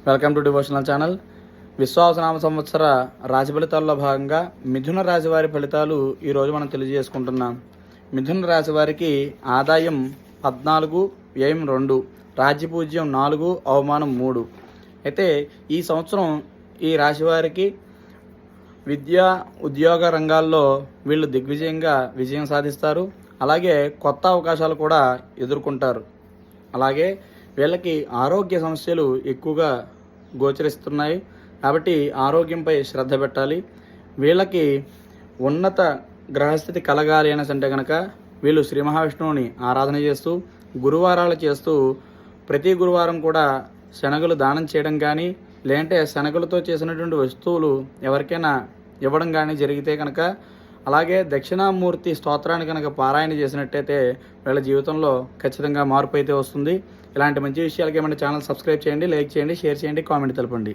Welcome to devotional channel. విశ్వావసనామ సంవత్సర రాశి ఫలితాల్లో భాగంగా మిథున రాశి వారి ఫలితాలు ఈరోజు మనం తెలియజేసుకుంటున్నాం. మిథున రాశి వారికి ఆదాయం 14, వ్యయం 2, రాజ్యపూజ్యం 4, అవమానం 3. అయితే ఈ సంవత్సరం ఈ రాశి వారికి విద్యా ఉద్యోగ రంగాల్లో వీళ్ళు దిగ్విజయంగా విజయం సాధిస్తారు. అలాగే కొత్త అవకాశాలు కూడా ఎదుర్కొంటారు. అలాగే వీళ్ళకి ఆరోగ్య సమస్యలు ఎక్కువగా గోచరిస్తున్నాయి కాబట్టి ఆరోగ్యంపై శ్రద్ధ పెట్టాలి. వీళ్ళకి ఉన్నత గ్రహస్థితి కలగాలి అనేసంటే కనుక వీళ్ళు శ్రీ మహావిష్ణువుని ఆరాధన చేస్తూ గురువారాలు చేస్తూ ప్రతి గురువారం కూడా శనగలు దానం చేయడం కానీ లేదంటే శనగలతో చేసినటువంటి వస్తువులు ఎవరికైనా ఇవ్వడం కానీ జరిగితే కనుక అలాగే దక్షిణామూర్తి స్తోత్రాన్ని కనుక పారాయణ చేసినట్టయితే వీళ్ళ జీవితంలో ఖచ్చితంగా మార్పు అయితే వస్తుంది. ఇలాంటి మంచి విషయాలకి ఏమైనా ఛానల్ సబ్స్క్రైబ్ చేయండి, లైక్ చేయండి, షేర్ చేయండి, కామెంట్ తెలపండి.